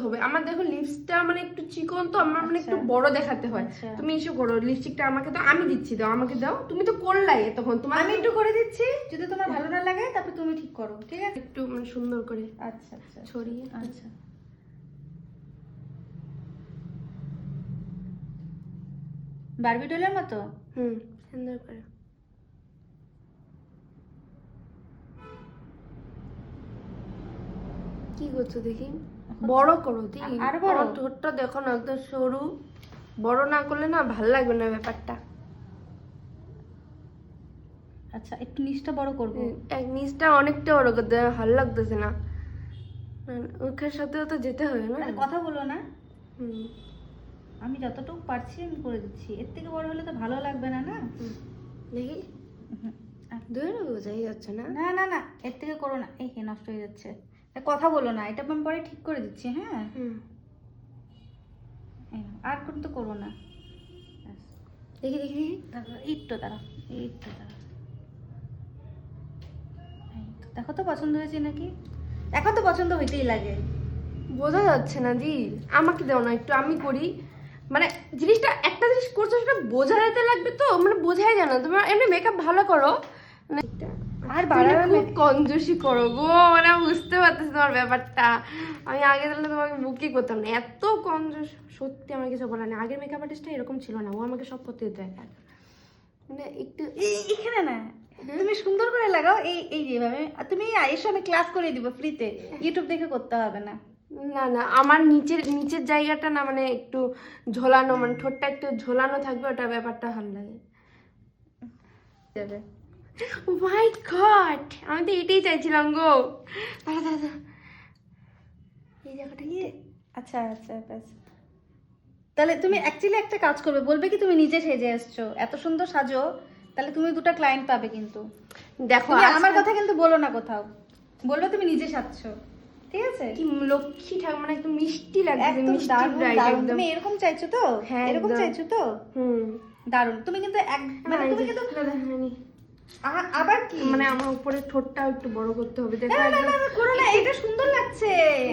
হবে। আমার দেখো লিপসটা মানে একটু চিকন, তো আমার মানে একটু বড় দেখাতে হয়। তুমি এসে করো লিপস্টিকটা, আমাকে দাও, আমি দিচ্ছি, দাও আমাকে দাও। তুমি তো করলাই তখন, তোমার আমি একটু করে দিচ্ছি, যদি তোমার ভালো না লাগে তারপর তুমি ঠিক করো, ঠিক আছে? একটু মানে সুন্দর করে আচ্ছা আচ্ছা ছড়িয়ে। আচ্ছা, বারবি ডলের মতো। সুন্দর করে। কি করছো দেখি, বড় করো দি, আর বড়? ঠোঁটটা দেখো না একদম সরু, বড় না করলে না ভাল লাগবে না ব্যাপারটা। আচ্ছা, একটু নিচটা বড় করবো। এক নিচটা অনেকটা বড় করতে হবে, ভালো লাগতেছে না, ওখানের সাথেও তো যেতে হবে না। তাহলে কথা বলো না। হুম, আমি যতটুকু পারছি আমি করে দিচ্ছি, এর থেকে বড় হলে তো ভালো লাগবে না। না দেখি দূরে বোঝাই যাচ্ছে না। না না না, এর থেকে করো না, এই নষ্ট হয়ে যাচ্ছে। কথা বলো না, এটা আমি পরে ঠিক করে দিচ্ছি। হ্যাঁ, আর কিন্তু করো না। দেখি দেখি একটু দাঁড়াও, একটু দাঁড়াও, দেখো তো পছন্দ হয়েছে নাকি। এখন তো পছন্দ হইতেই লাগে। বোঝা যাচ্ছে না দি, আমাকে দাও না একটু, আমি করি। মানে জিনিসটা, একটা জিনিস করছো সেটা বোঝা যেতে লাগবে, তো মানে বোঝাই যায় না। তোমার এমনি মেকআপ ভালো করো, মানে আর বাড়াবে খুব কঞ্জুসি করো গো, মানে আমি বুঝতে পারতেছি তোমার ব্যাপারটা। আমি আগে তাহলে তোমাকে বুকই করতাম না, এত কঞ্জুস। সত্যি আমার কিছু বলার নেই, আগের মেকআপ আর্টিস্টটা এরকম ছিল না, ও আমাকে সব করতে দিত একা। মানে একটু এখানে না, তুমি সুন্দর করে লাগাও, এই এই যেভাবে তুমি এসো, আমি ক্লাস করে দিব ফ্রিতে, ইউটিউব দেখে করতে হবে না। না না, আমার নিচের নিচের জায়গাটা না মানে একটু ঝোলানো, মানে ঠোঁটটা একটু ঝোলানো থাকবে, ওটা ব্যাপারটা ভালো লাগে। মাই গড, আমি তো এটাই চাইছিলাম গো। দাঁড়া দাঁড়া দাঁড়া, এই জায়গাটা কি? আচ্ছা আচ্ছা, ব্যাস। তাহলে তুমি অ্যাকচুয়ালি একটা কাজ করবে, বলবে কি তুমি নিজে সেজে এসছো, এত সুন্দর সাজো, তাহলে তুমি দুটো ক্লায়েন্ট পাবে। কিন্তু দেখো তুমি আমার কথা কিন্তু বলো না কোথাও, বলবে তুমি নিজে সাজছো, ঠিক আছে? কি লক্ষ্মী ঠাকুর, মানে একদম মিষ্টি লাগছে, একদম মিষ্টি দারুণ ব্রাইট দারুণ। একদম। তুমি এরকম চাইছো তো? হ্যাঁ, এরকম একদম। চাইছো তো? দারুণ। তুমি কিন্তু মানে তুমি কিন্তু আবার কি, মানে আমার উপরে ঠোঁটটাও একটু বড় করতে হবে, দেখো না না একদম না, করো না, এটা সুন্দর লাগছে।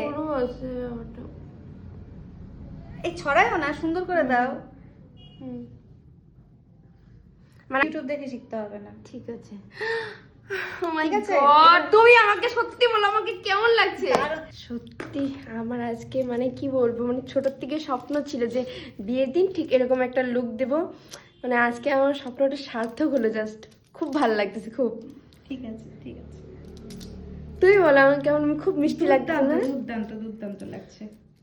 বড় আছে ব্যাপারটা। এই ছড়ায়ও না, সুন্দর করে দাও। মানে ইউটিউব দেখে শিখতে হবে না। ঠিক আছে। Oh my ঠিক আছে? God, তুমি আমাকে সত্যি বলো, আমাকে কেমন লাগছে? সত্যি আমার আজকে মানে কি বলবো, মানে ছোটোর থেকে স্বপ্ন ছিল যে বিয়ের দিন ঠিক এরকম একটা লুক দেব। মানে আজকে আমার স্বপ্নটা সার্থক হলো, জাস্ট খুব ভালো লাগতেছে খুব। ঠিক আছে ঠিক আছে, তুমি বলো আমার কেমন, খুব মিষ্টি লাগছে না? দুর্দান্ত দুর্দান্ত লাগছে।